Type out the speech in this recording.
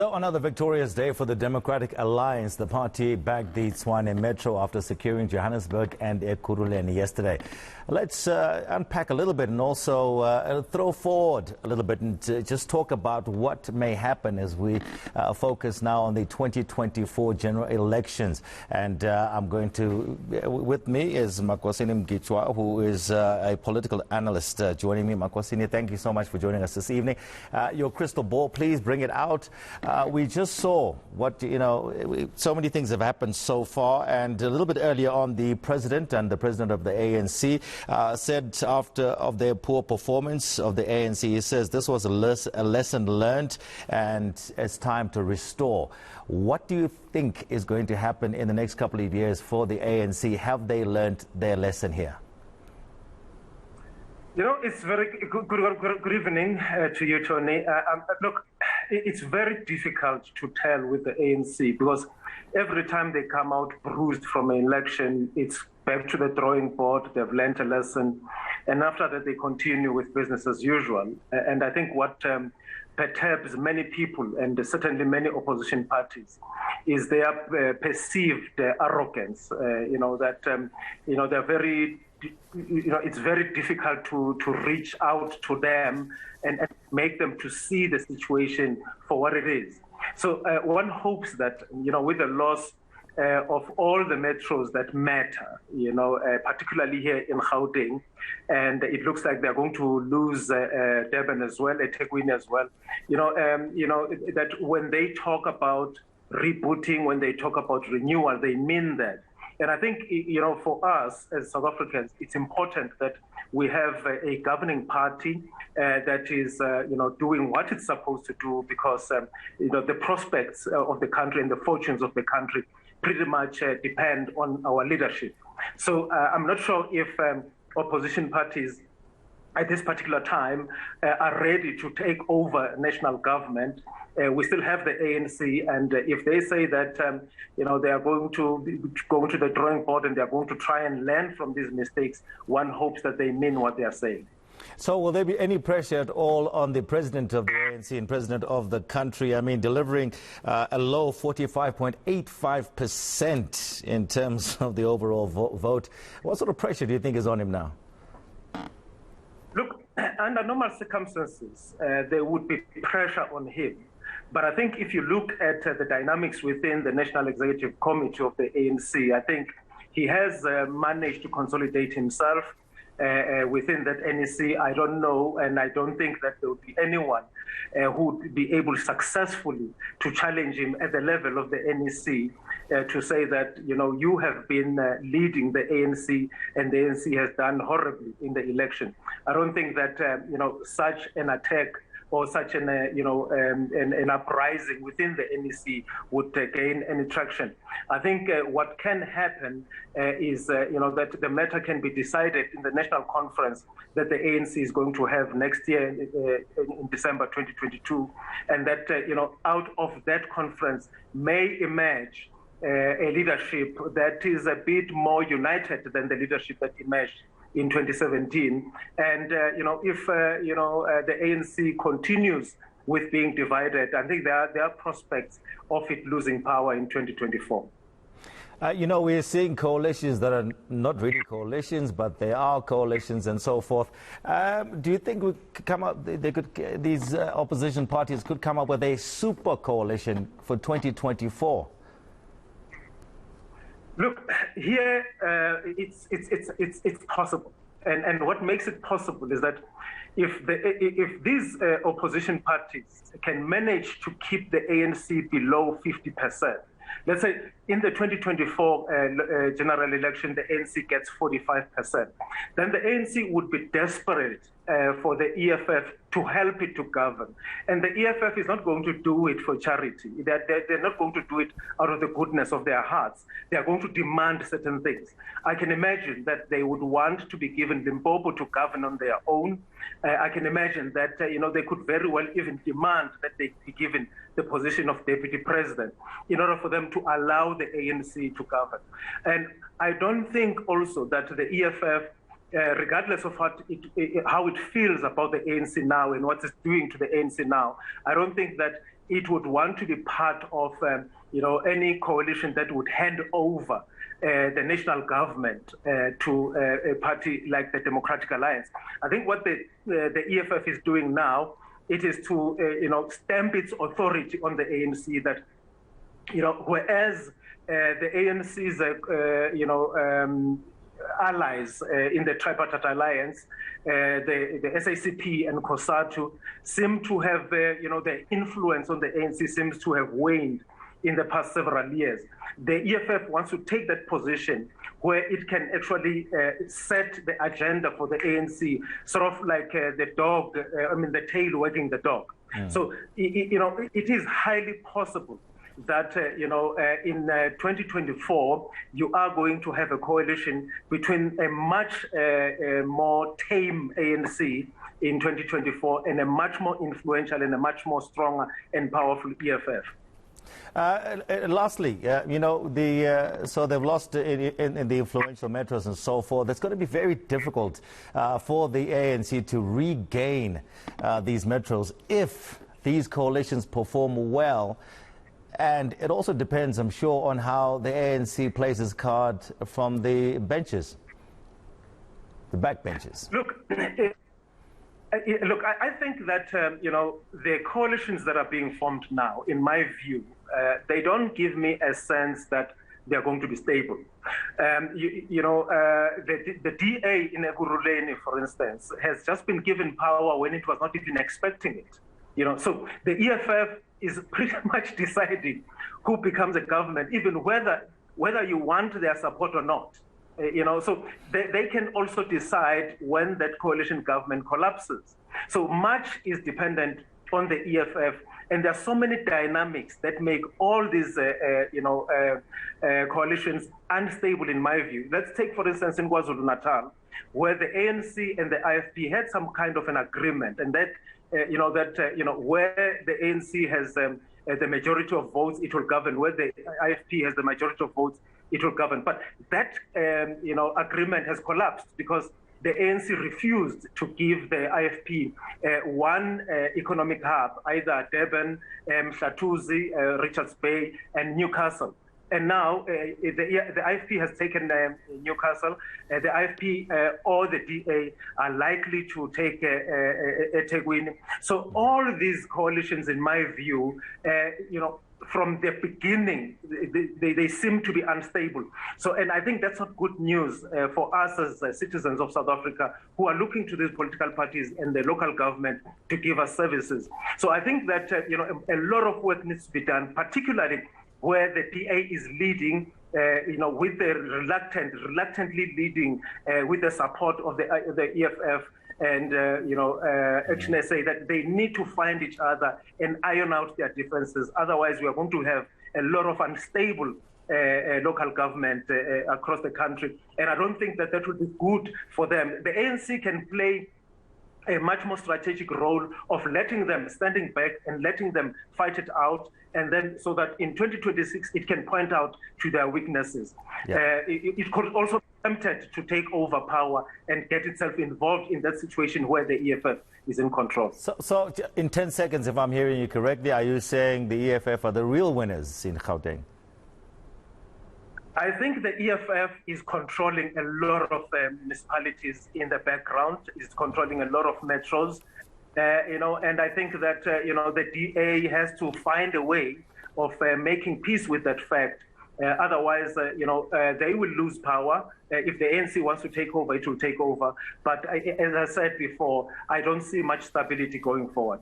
So another victorious day for the Democratic Alliance. The party backed the Tshwane Metro after securing Joburg and Ekurhuleni yesterday. Let's unpack a little bit and also throw forward a little bit and just talk about what may happen as we focus now on the 2024 general elections. And I'm going to, with me is Makhosini Mgitywa, who is a political analyst joining me. Makhosini, thank you so much for joining us this evening. Your crystal ball, please bring it out. We just saw what, so many things have happened so far. And a little bit earlier on, the president and the president of the ANC said after of their poor performance of the ANC, he says this was a lesson learned and it's time to restore. What do you think is going to happen in the next couple of years for the ANC? Have they learned their lesson here? It's very good evening to you, Tony. Look, it's very difficult to tell with the ANC because every time they come out bruised from an election, it's back to the drawing board. They've learned a lesson, and after that, they continue with business as usual. And I think what perturbs many people and certainly many opposition parties is their perceived arrogance. They're very. It's very difficult to reach out to them and make them to see the situation for what it is. So one hopes that, with the loss of all the metros that matter, particularly here in Gauteng, and it looks like they're going to lose Durban as well, Ekurhuleni as well, that when they talk about rebooting, when they talk about renewal, they mean that. And I think, for us as South Africans, it's important that we have a governing party that is, doing what it's supposed to do because, the prospects of the country and the fortunes of the country pretty much depend on our leadership. So I'm not sure if opposition parties at this particular time are ready to take over national government. We still have the ANC, and if they say that they are going to go to the drawing board and they are going to try and learn from these mistakes, one hopes that they mean what they are saying. So will there be any pressure at all on the president of the ANC and president of the country? I mean, delivering a low 45.85% in terms of the overall vote. What sort of pressure do you think is on him now? Look, under normal circumstances, there would be pressure on him. But I think if you look at the dynamics within the National Executive Committee of the ANC, I think he has managed to consolidate himself within that NEC. I don't know, and I don't think that there would be anyone who would be able successfully to challenge him at the level of the NEC to say that, you have been leading the ANC and the ANC has done horribly in the election. I don't think that, such an attack or such an uprising within the NEC would gain any traction. I think what can happen is, that the matter can be decided in the national conference that the ANC is going to have next year in December 2022, and that, out of that conference may emerge a leadership that is a bit more united than the leadership that emerged in 2017. And, if, the ANC continues with being divided, I think there are prospects of it losing power in 2024. We're seeing coalitions that are not really coalitions, but they are coalitions and so forth. Do you think we could come up, these opposition parties could come up with a super coalition for 2024? Look, here it's possible, and what makes it possible is that if these opposition parties can manage to keep the ANC below 50%, let's say in the 2024 general election, the ANC gets 45%, then the ANC would be desperate for the EFF to help it to govern. And the EFF is not going to do it for charity. They're not going to do it out of the goodness of their hearts. They are going to demand certain things. I can imagine that they would want to be given Limpopo to govern on their own. I can imagine that they could very well even demand that they be given the position of deputy president in order for them to allow the ANC to govern. And I don't think also that the EFF regardless of how it feels about the ANC now and what it's doing to the ANC now, I don't think that it would want to be part of, any coalition that would hand over the national government to a party like the Democratic Alliance. I think what the EFF is doing now, it is to, stamp its authority on the ANC that, whereas the ANC's, allies in the tripartite alliance, the SACP and COSATU seem to have, the influence on the ANC seems to have waned in the past several years. The EFF wants to take that position where it can actually set the agenda for the ANC, sort of like the dog, the tail wagging the dog. So, it is highly possible that, in 2024, you are going to have a coalition between a much more tame ANC in 2024 and a much more influential and a much more stronger and powerful EFF. Lastly, so they've lost in the influential metros and so forth. It's going to be very difficult for the ANC to regain these metros if these coalitions perform well. And it also depends, I'm sure, on how the ANC plays its card from the benches, the backbenches. Look, I think that, the coalitions that are being formed now, in my view, they don't give me a sense that they're going to be stable. The DA in Ekurhuleni, for instance, has just been given power when it was not even expecting it. So the EFF is pretty much deciding who becomes a government, even whether you want their support or not. So they can also decide when that coalition government collapses. So much is dependent on the EFF, and there are so many dynamics that make all these, coalitions unstable, in my view. Let's take, for instance, in KwaZulu-Natal, where the ANC and the IFP had some kind of an agreement, and that, where the ANC has the majority of votes, it will govern. Where the IFP has the majority of votes, it will govern. But that, agreement has collapsed because the ANC refused to give the IFP one economic hub, either Durban, Mhlatuzi, Richards Bay, and Newcastle. And now the IFP has taken Newcastle. The IFP or the DA are likely to take eThekwini. So all these coalitions, in my view, from the beginning, they seem to be unstable. So, and I think that's not good news for us as citizens of South Africa who are looking to these political parties and the local government to give us services. So I think that, a lot of work needs to be done, particularly where the DA is leading, with the reluctantly leading with the support of the EFF and, actually say that they need to find each other and iron out their differences. Otherwise, we are going to have a lot of unstable local government across the country. And I don't think that would be good for them. The ANC can play a much more strategic role of letting them standing back and letting them fight it out, and then so that in 2026 it can point out to their weaknesses. Yeah. It could also be tempted to take over power and get itself involved in that situation where the EFF is in control. So in 10 seconds, if I'm hearing you correctly, are you saying the EFF are the real winners in Gauteng? I think the EFF is controlling a lot of municipalities in the background, is controlling a lot of metros, and I think that, the DA has to find a way of making peace with that fact. Otherwise, they will lose power. If the ANC wants to take over, it will take over. But as I said before, I don't see much stability going forward.